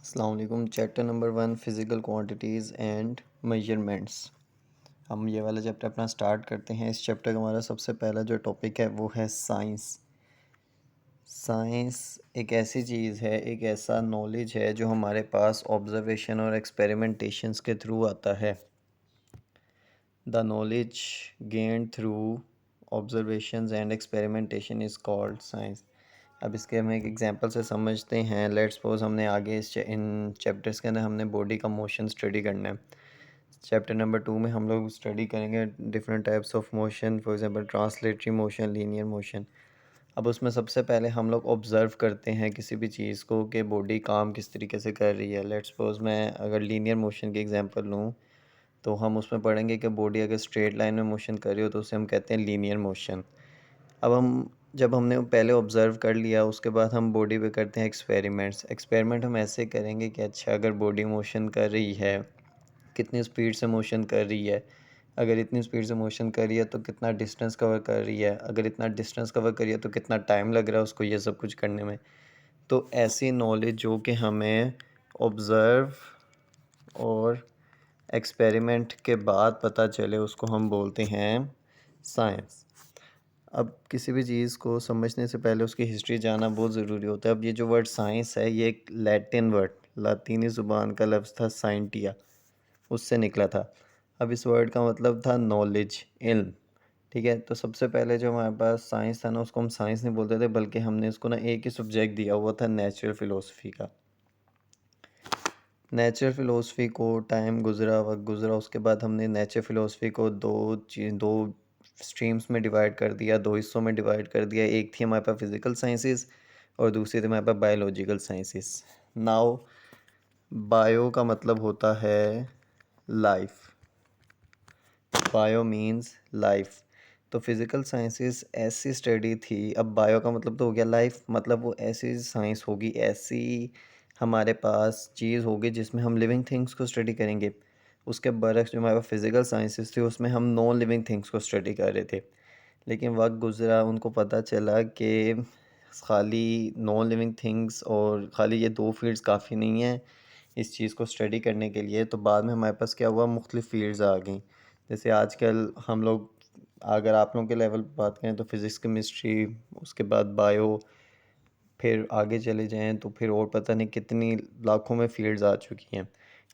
अस्सलाम वालेकुम। Chapter number 1 physical quantities and measurements. हम ये वाला चैप्टर अपना स्टार्ट करते हैं। इस चैप्टर का हमारा सबसे पहला जो टॉपिक है वो है साइंस। साइंस एक ऐसी चीज़ है, एक ऐसा नॉलेज है जो हमारे पास ऑब्जर्वेशन और एक्सपेरिमेंटेशंस के थ्रू आता है। The knowledge gained through observations and experimentation is called science. अब इसके हम एक एग्जांपल से समझते हैं। लेट्स सपोज हमने आगे इन चैप्टर्स के अंदर हमने बॉडी का मोशन स्टडी करना है। चैप्टर नंबर 2 में हम लोग स्टडी करेंगे different types of motion, for example translatory motion, linear motion. अब उसमें सबसे पहले हम लोग ऑब्ज़र्व करते हैं किसी भी चीज़ को कि बॉडी काम किस तरीके से कर रही है। लेट्स सपोज मैं अगर लीनियर मोशन की एग्जांपल लूँ तो हम उसमें पढ़ेंगे कि बॉडी अगर स्ट्रेट लाइन में मोशन कर रही हो तो उसे हम कहते हैं लीनियर मोशन। अब हम जब हमने पहले ऑब्ज़र्व कर लिया उसके बाद हम बॉडी पे करते हैं एक्सपेरिमेंट्स। एक्सपेरिमेंट हम ऐसे करेंगे कि अच्छा अगर बॉडी मोशन कर रही है, कितनी स्पीड से मोशन कर रही है, अगर इतनी स्पीड से मोशन कर रही है तो कितना डिस्टेंस कवर कर रही है, अगर इतना डिस्टेंस कवर कर रही है तो कितना टाइम लग रहा है उसको ये सब कुछ करने में। तो ऐसी नॉलेज जो कि हमें ऑब्ज़र्व और एक्सपेरिमेंट के बाद पता चले उसको हम बोलते हैं साइंस। अब किसी भी चीज़ को समझने से पहले उसकी हिस्ट्री जानना बहुत ज़रूरी होता है। अब ये जो वर्ड साइंस है ये एक लैटिन वर्ड, लातीनी ज़ुबान का लफ्ज़ था साइंटिया, उससे निकला था। अब इस वर्ड का मतलब था नॉलेज, इल्म। ठीक है, तो सबसे पहले जो हमारे पास साइंस था ना उसको हम साइंस नहीं बोलते थे, बल्कि हमने उसको ना एक ही सब्जेक्ट दिया हुआ था, नेचुरल फ़िलोसफी का। नेचुरल फ़िलोसफी को टाइम गुज़रा, वक्त गुज़रा, उसके बाद हमने नेचुरल फ़िलोसफी को दो स्ट्रीम्स में डिवाइड कर दिया, दो हिस्सों में डिवाइड कर दिया। एक थी हमारे पास फिज़िकल साइंसेस और दूसरी थी हमारे पास बायोलॉजिकल साइंसेस। नाउ बायो का मतलब होता है लाइफ, बायो मीन्स लाइफ। तो फिज़िकल साइंसेस ऐसी स्टडी थी, अब बायो का मतलब तो हो गया लाइफ, मतलब वो ऐसी साइंस होगी, ऐसी हमारे पास चीज़ होगी जिसमें हम लिविंग थिंग्स को स्टडी करेंगे। उसके बरक्स जो हमारे पास फिज़िकल साइंसेस थी उसमें हम नॉन लिविंग थिंग्स को स्टडी कर रहे थे। लेकिन वक्त गुज़रा, उनको पता चला कि खाली नॉन लिविंग थिंग्स और खाली ये दो फील्ड्स काफ़ी नहीं हैं इस चीज़ को स्टडी करने के लिए। तो बाद में हमारे पास क्या हुआ, मुख्तलिफ़ फील्ड्स आ गई। जैसे आजकल हम लोग, अगर आप लोगों के लेवल पर बात करें तो फ़िज़िक्स, केमिस्ट्री, उसके बाद बायो, फिर आगे चले जाएँ तो फिर और पता नहीं कितनी लाखों में फील्ड्स आ चुकी हैं।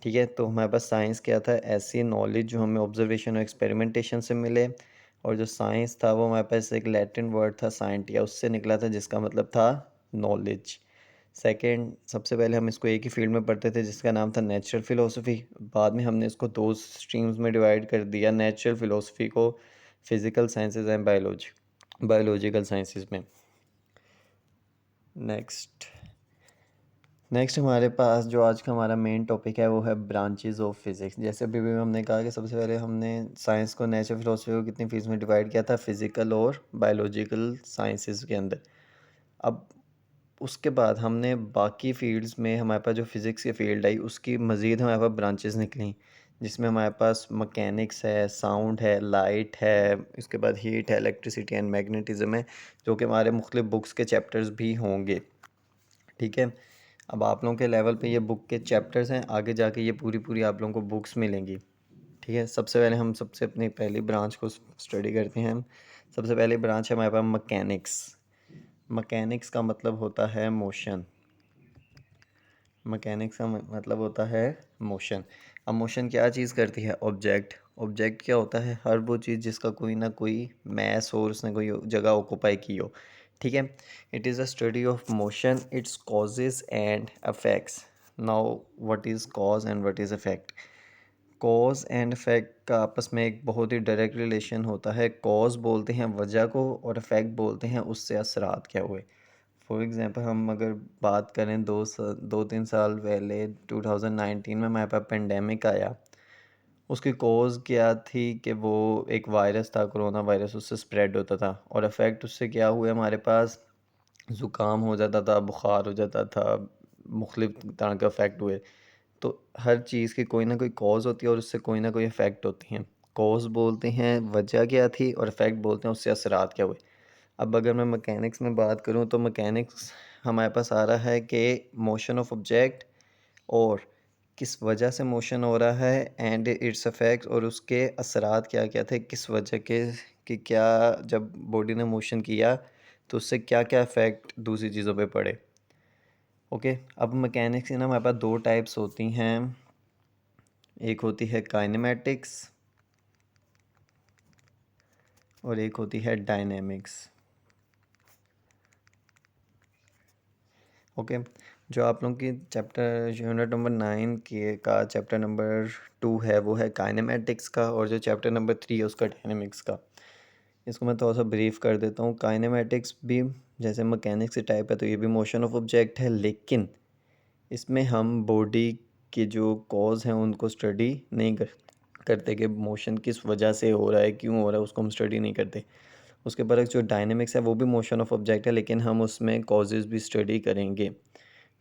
ठीक है, तो हमारे पास साइंस क्या था, ऐसी नॉलेज जो हमें ऑब्जर्वेशन और एक्सपेरिमेंटेशन से मिले। और जो साइंस था वो हमारे पास एक लैटिन वर्ड था साइंटिया, उससे निकला था, जिसका मतलब था नॉलेज। सेकंड, सबसे पहले हम इसको एक ही फील्ड में पढ़ते थे जिसका नाम था नेचुरल फ़िलोसफी। बाद में हमने इसको दो स्ट्रीम्स में डिवाइड कर दिया, नेचुरल फ़िलोसफी को physical sciences and biological sciences में। नेक्स्ट हमारे पास जो आज का हमारा मेन टॉपिक है वो है ब्रांचेस ऑफ फिज़िक्स। जैसे अभी भी हमने कहा कि सबसे पहले हमने साइंस को, नेचुरल फ़िलोसफी को कितनी फील्ड्स में डिवाइड किया था, फिज़िकल और बायोलॉजिकल साइंसेस के अंदर। अब उसके बाद हमने बाकी फील्ड्स में हमारे पास जो फ़िज़िक्स की फ़ील्ड आई उसकी मज़ीद हमारे पास ब्रांचेस निकली, जिसमें हमारे पास मैकेनिक्स है, साउंड है, लाइट है, इसके बाद हीट है, इलेक्ट्रिसिटी एंड मैग्नेटिज़म है, जो कि हमारे मुख्तलिफ बुक्स के चैप्टर्स भी होंगे। ठीक है, अब आप लोगों के लेवल पे ये बुक के चैप्टर्स हैं, आगे जाके ये पूरी आप लोगों को बुक्स मिलेंगी। ठीक है, सबसे पहले हम सबसे अपनी पहली ब्रांच को स्टडी करते हैं। सबसे पहली ब्रांच है हमारे पास मैकेनिक्स। मैकेनिक्स का मतलब होता है मोशन। मैकेनिक्स का मतलब होता है मोशन। अब मोशन क्या चीज़ करती है, ऑब्जेक्ट। ऑब्जेक्ट क्या होता है, हर वो चीज़ जिसका कोई ना कोई मैस हो, उसने कोई जगह ऑक्यूपाई की हो। ठीक है, it is a study of motion, its causes and affects. Now what is cause and what is affect. Cause and effect का आपस में एक बहुत ही डायरेक्ट रिलेशन होता है। कॉज बोलते हैं वजह को और इफेक्ट बोलते हैं उससे असरात क्या हुए। फॉर एग्ज़ाम्पल हम अगर बात करें 2-3 साल पहले 2019 में हमारे पास पेंडेमिक आया, उसकी कॉज क्या थी कि वो एक वायरस था, कोरोना वायरस, उससे स्प्रेड होता था। और इफ़ेक्ट उससे क्या हुए, हमारे पास ज़ुकाम हो जाता था, बुखार हो जाता था, मुख्तलिफ तरह के इफ़ेक्ट हुए। तो हर चीज़ की कोई ना कोई कॉज होती है और उससे कोई ना कोई इफ़ेक्ट होती हैं। कॉज बोलते हैं वजह क्या थी और इफ़ेक्ट बोलते हैं उससे असरात क्या हुए। अब अगर मैं मैकेनिक्स में बात करूं तो मैकेनिक्स हमारे पास आ रहा है कि मोशन ऑफ ऑब्जेक्ट और किस वजह से मोशन हो रहा है एंड इट्स इफेक्ट्स, और उसके असरात क्या क्या थे, किस वजह के कि क्या जब बॉडी ने मोशन किया तो उससे क्या क्या इफ़ेक्ट दूसरी चीज़ों पे पड़े। ओके, अब मैकेनिक्स की ना हमारे पास दो टाइप्स होती हैं, एक होती है काइनेमेटिक्स और एक होती है डायनेमिक्स। ओके, जो आप लोगों की चैप्टर यूनिट नंबर 9 के का चैप्टर नंबर 2 है वो है काइनेमेटिक्स का, और जो चैप्टर नंबर 3 है उसका डायनेमिक्स का। इसको मैं थोड़ा सा ब्रीफ कर देता हूँ। काइनेमेटिक्स भी जैसे मैकेनिक्स से टाइप है तो ये भी मोशन ऑफ ऑब्जेक्ट है, लेकिन इसमें हम बॉडी के जो कॉज हैं उनको स्टडी नहीं करते कि मोशन किस वजह से हो रहा है, क्यों हो रहा है, उसको हम स्टडी नहीं करते। उसके बरक्स जो डायनेमिक्स है वो भी मोशन ऑफ ऑब्जेक्ट है, लेकिन हम उसमें कॉजेज़ भी स्टडी करेंगे।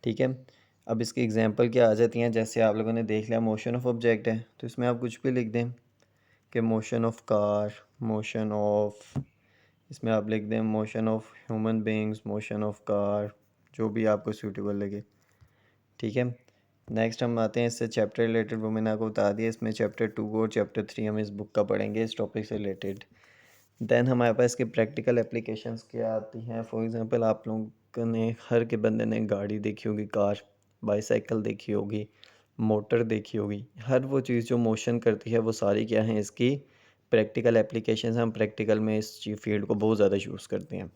ठीक है, अब इसकी एग्जांपल क्या आ जाती हैं, जैसे आप लोगों ने देख लिया मोशन ऑफ ऑब्जेक्ट है तो इसमें आप कुछ भी लिख दें कि motion of car, motion of, इसमें आप लिख दें motion of human beings, motion of car, जो भी आपको सूटेबल लगे। ठीक है, नेक्स्ट हम आते हैं इससे चैप्टर रिलेटेड, वो मैंने आपको बता दिया। इसमें चैप्टर 2 और चैप्टर 3 हम इस बुक का पढ़ेंगे इस टॉपिक से रिलेटेड। देन हमारे पास इसके प्रैक्टिकल एप्लीकेशंस क्या आती हैं। फॉर एग्जांपल आप लोगों ने, हर के बंदे ने गाड़ी देखी होगी, कार, बाईसाइकिल देखी होगी, मोटर देखी होगी, हर वो चीज़ जो मोशन करती है वो सारी क्या हैं, इसकी प्रैक्टिकल एप्लीकेशंस। हम प्रैक्टिकल में इस फील्ड को बहुत ज़्यादा यूज़ करते हैं।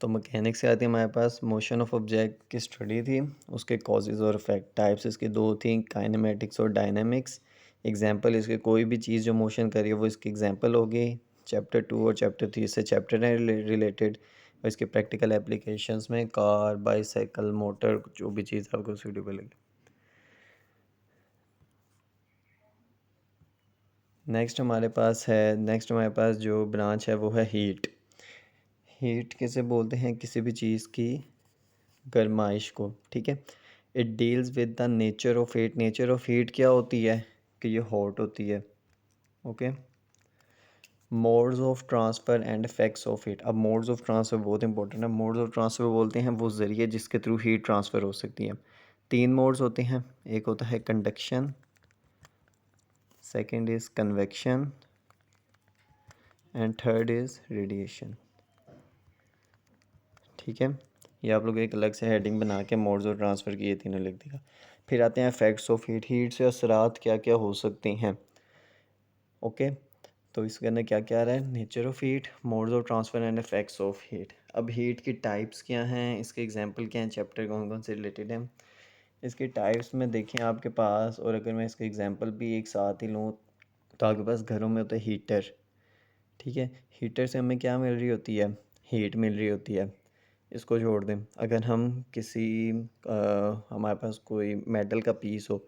तो मैकेनिक्स से आती है हमारे पास मोशन ऑफ ऑब्जेक्ट की स्टडी थी, उसके कॉजेज़ और इफेक्ट। टाइप्स इसकी दो थी, काइनेमेटिक्स और डायनेमिक्स। एग्जांपल इसके कोई भी चीज़ जो मोशन कर रही है वो इसकी एग्जांपल होगी। चैप्टर 2 और चैप्टर 3 से चैप्टर हैं रिलेटेड, और इसके प्रैक्टिकल एप्लीकेशंस में कार, बाईसाइकिल, मोटर, जो भी चीज़ आपको सूटेबल लगे। नेक्स्ट हमारे पास जो ब्रांच है वो है हीट। हीट किसे बोलते हैं, किसी भी चीज़ की गरमाइश को। ठीक है, it deals with the nature of heat. Nature of heat क्या होती है कि ये हॉट होती है। Okay, modes of transfer and effects of heat. अब मोड्स ऑफ ट्रांसफ़र बहुत इंपॉर्टेंट है। मोड्स ऑफ ट्रांसफ़र बोलते हैं वो ज़रिए जिसके थ्रू हीट ट्रांसफ़र हो सकती है। तीन मोड्स होते हैं, एक होता है conduction, second is convection and third is radiation. ठीक है, ये आप लोग एक अलग से हेडिंग बना के मोड्स ऑफ ट्रांसफ़र की ये तीनों लिख देगा। फिर आते हैं इफेक्ट्स ऑफ हीट। हीट से असरात क्या क्या हो सकते हैं। ओके, तो इसके अंदर क्या क्या आ रहा है, nature of heat, modes of transfer and effects of heat. अब हीट की टाइप्स क्या हैं, इसके एग्जांपल क्या हैं, चैप्टर कौन कौन से रिलेटेड हैं। इसके टाइप्स में देखें आपके पास, और अगर मैं इसके एग्जांपल भी एक साथ ही लूँ तो आपके पास घरों में होता है हीटर। ठीक है, हीटर से हमें क्या मिल रही होती है, हीट मिल रही होती है। इसको छोड़ दें, अगर हम किसी हमारे पास कोई मेटल का पीस हो,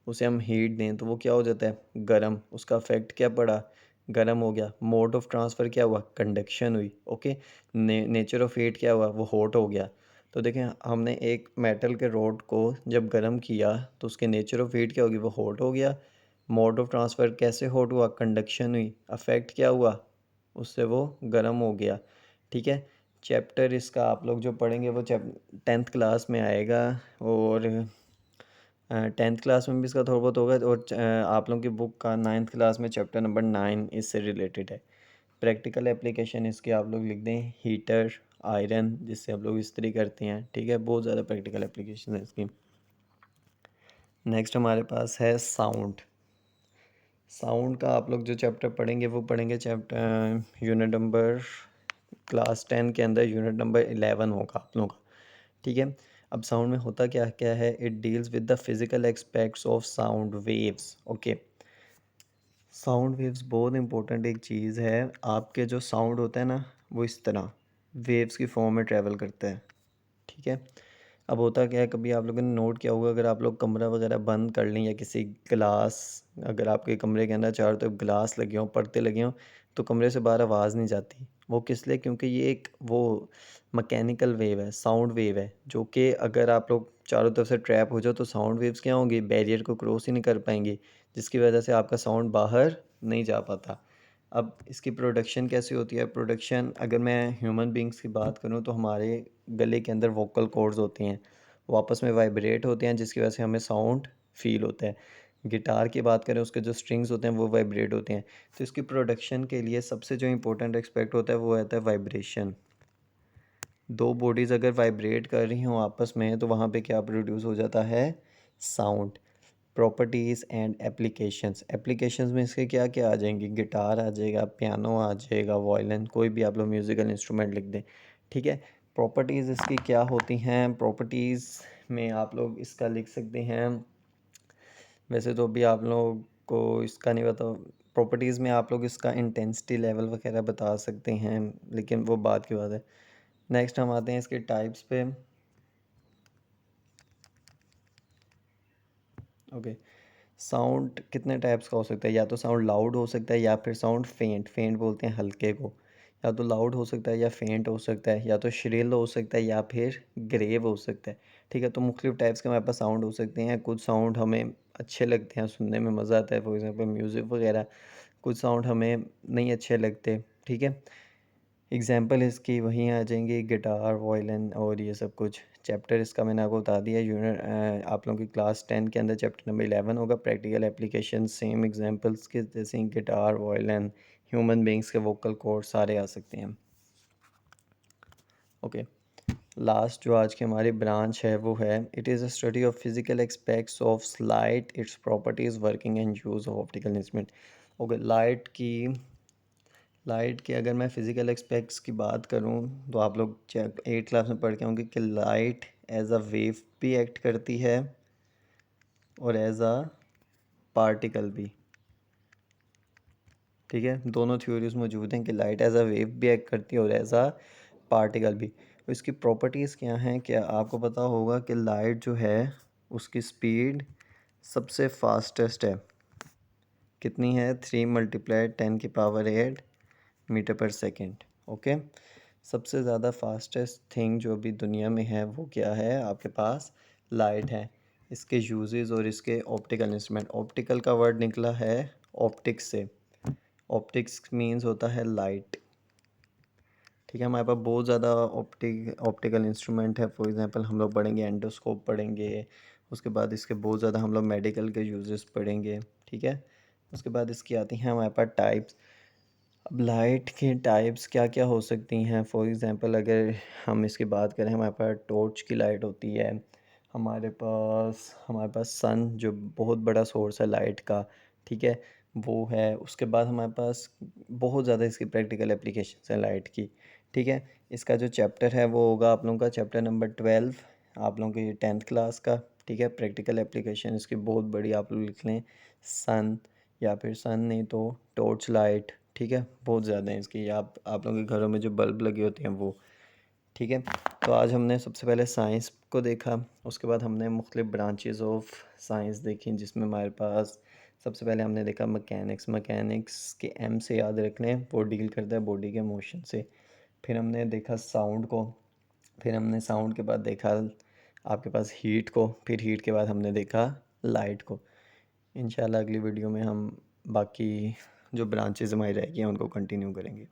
उसे हम हीट दें तो वो क्या हो जाता है, गरम। उसका इफेक्ट क्या पड़ा, गरम हो गया। मोड ऑफ ट्रांसफ़र क्या हुआ, कंडक्शन हुई। ओके, नेचर ऑफ हीट क्या हुआ, वो हॉट हो गया। तो देखें, हमने एक मेटल के रॉड को जब गर्म किया तो उसके नेचर ऑफ हीट क्या होगी, वो हॉट हो गया। मोड ऑफ ट्रांसफ़र कैसे हॉट हुआ, कंडक्शन हुई। अफेक्ट क्या हुआ, उससे वो गर्म हो गया। ठीक है, चैप्टर इसका आप लोग जो पढ़ेंगे वो 10th क्लास में आएगा, और 10th क्लास में भी इसका थोड़ा बहुत होगा, और आप लोगों की बुक का 9th क्लास में चैप्टर नंबर 9 इससे रिलेटेड है। प्रैक्टिकल एप्लीकेशन इसके आप लोग लिख दें हीटर, आयरन जिससे आप लोग इस्त्री करते हैं। ठीक है, बहुत ज़्यादा प्रैक्टिकल एप्लीकेशन है इसकी। नेक्स्ट हमारे पास है साउंड। साउंड का आप लोग जो चैप्टर पढ़ेंगे वो पढ़ेंगे चैप्टर यूनिट नंबर क्लास 10 के अंदर यूनिट नंबर 11 होगा आप लोगों का। ठीक है, अब साउंड में होता क्या क्या है, it deals with the physical aspects of sound waves. Okay, sound waves बहुत इंपॉर्टेंट एक चीज़ है। आपके जो साउंड होता है ना वो इस तरह वेव्स की फॉर्म में ट्रैवल करता है। ठीक है, अब होता क्या है, कभी आप लोगों ने नोट किया होगा, अगर आप लोग कमरा वगैरह बंद कर लें या किसी ग्लास, अगर आपके कमरे के अंदर चारों तरफ ग्लास लगे हों, पर्दे लगे हों, तो कमरे से बाहर आवाज़ नहीं जाती। वो किस लिए, क्योंकि ये एक वो मैकेनिकल वेव है, साउंड वेव है, जो कि अगर आप लोग चारों तरफ से ट्रैप हो जाओ तो साउंड वेव्स क्या होंगी, बैरियर को क्रॉस ही नहीं कर पाएंगी, जिसकी वजह से आपका साउंड बाहर नहीं जा पाता। अब इसकी प्रोडक्शन कैसे होती है, प्रोडक्शन अगर मैं ह्यूमन बींग्स की बात करूं तो हमारे गले के अंदर वोकल कॉर्ड्स होते हैं। वो आपस में वाइब्रेट होते हैं जिसकी वजह से हमें साउंड फील होता है। गिटार की बात करें उसके जो स्ट्रिंग्स होते हैं वो वाइब्रेट होते हैं। तो इसकी प्रोडक्शन के लिए सबसे जो इम्पोर्टेंट एस्पेक्ट होता है वो रहता है वाइब्रेशन। दो बॉडीज़ अगर वाइब्रेट कर रही हों आपस में तो वहाँ पे क्या प्रोड्यूस हो जाता है, sound. Properties and applications, applications में इसके क्या क्या आ जाएंगी, गिटार आ जाएगा, पियानो आ जाएगा, वायलिन, कोई भी आप लोग म्यूज़िकल इंस्ट्रूमेंट लिख दें, ठीक है। प्रॉपर्टीज़ इसकी क्या होती हैं, प्रॉपर्टीज़ में आप लोग इसका लिख सकते हैं, वैसे तो अभी आप लोग को इसका नहीं पता, प्रॉपर्टीज़ में आप लोग इसका इंटेंसिटी लेवल वगैरह बता सकते हैं, लेकिन वो बात की बात है। नेक्स्ट हम आते हैं इसके टाइप्स पे। ओके, साउंड कितने टाइप्स का हो सकता है, या तो साउंड लाउड हो सकता है या फिर साउंड फेंट, फेंट बोलते हैं हल्के को। या तो लाउड हो सकता है या फेंट हो सकता है, या तो श्रिल हो सकता है या फिर ग्रेव हो सकता है, ठीक है। तो मुख्तलिफ टाइप्स के हमारे पास साउंड हो सकते हैं। कुछ साउंड हमें अच्छे लगते हैं, सुनने में मज़ा आता है, फॉर एग्जांपल म्यूज़िक वगैरह। कुछ साउंड हमें नहीं अच्छे लगते, ठीक है। एग्जाम्पल इसकी वहीं आ जाएंगी, गिटार, वायलिन और ये सब कुछ। चैप्टर इसका मैंने आपको बता दिया, यूनिट आप लोगों की क्लास 10 के अंदर चैप्टर नंबर 11 होगा, प्रैक्टिकल एप्लीकेशन, सेम एग्जांपल्स के जैसे गिटार, वायलिन, ह्यूमन बींग्स के वोकल कॉर्ड सारे आ सकते हैं। ओके, लास्ट जो आज की हमारी ब्रांच है वो है, it is a study of physical aspects of light, it's properties, working and use of optical instrument. Okay, light की अगर मैं फ़िज़िकल एस्पेक्ट्स की बात करूं तो आप लोग 8 क्लास में पढ़ के होंगे कि लाइट एज अ वेव भी एक्ट करती है और एज अ पार्टिकल भी, ठीक है। दोनों थ्योरीज मौजूद हैं कि लाइट एज अ वेव भी एक्ट करती है और एज अ पार्टिकल भी। तो इसकी प्रॉपर्टीज़ क्या हैं, क्या आपको पता होगा कि लाइट जो है उसकी स्पीड सबसे फास्टेस्ट है, कितनी है, 3 × 10⁸ मीटर पर सेकेंड। ओके, सबसे ज़्यादा फास्टेस्ट थिंग जो अभी दुनिया में है वो क्या है, आपके पास लाइट है। इसके यूजेस और इसके ऑप्टिकल इंस्ट्रूमेंट, ऑप्टिकल का वर्ड निकला है ऑप्टिक्स से, ऑप्टिक्स मींस होता है लाइट, ठीक है। हमारे पास बहुत ज़्यादा ऑप्टिकल इंस्ट्रूमेंट है, फॉर एग्जांपल हम लोग पढ़ेंगे एंडोस्कोप पढ़ेंगे, उसके बाद इसके बहुत ज़्यादा हम लोग मेडिकल के यूजेस पढ़ेंगे, ठीक है। उसके बाद इसकी आती हैं हमारे पास टाइप्स। अब लाइट के टाइप्स क्या क्या हो सकती हैं, फॉर एग्ज़ाम्पल अगर हम इसकी बात करें, हमारे पास टॉर्च की लाइट होती है, हमारे पास सन जो बहुत बड़ा सोर्स है लाइट का, ठीक है, वो है। उसके बाद हमारे पास बहुत ज़्यादा इसकी प्रैक्टिकल एप्लीकेशंस हैं लाइट की, ठीक है। इसका जो चैप्टर है वो होगा आप लोगों का चैप्टर नंबर 12, आप लोगों की 10th क्लास का, ठीक है। प्रैक्टिकल एप्लीकेशन इसकी बहुत बड़ी, आप लोग लिख लें सन, या फिर सन नहीं तो टॉर्च लाइट, ठीक है। बहुत ज़्यादा है इसकी, आप लोगों के घरों में जो बल्ब लगे होते हैं वो, ठीक है। तो आज हमने सबसे पहले साइंस को देखा, उसके बाद हमने मुख्तलिफ ब्रांचेस ऑफ साइंस देखी, जिसमें हमारे पास सबसे पहले हमने देखा मैकेनिक्स, मैकेनिक्स के एम से याद रख लें, वो डील करता है बॉडी के मोशन से। फिर हमने देखा साउंड को, फिर हमने साउंड के बाद देखा आपके पास हीट को, फिर हीट के बाद हमने देखा लाइट को। इंशाल्लाह अगली वीडियो में हम बाकी जो ब्रांचेस हमारी रह गई हैं उनको कंटिन्यू करेंगे।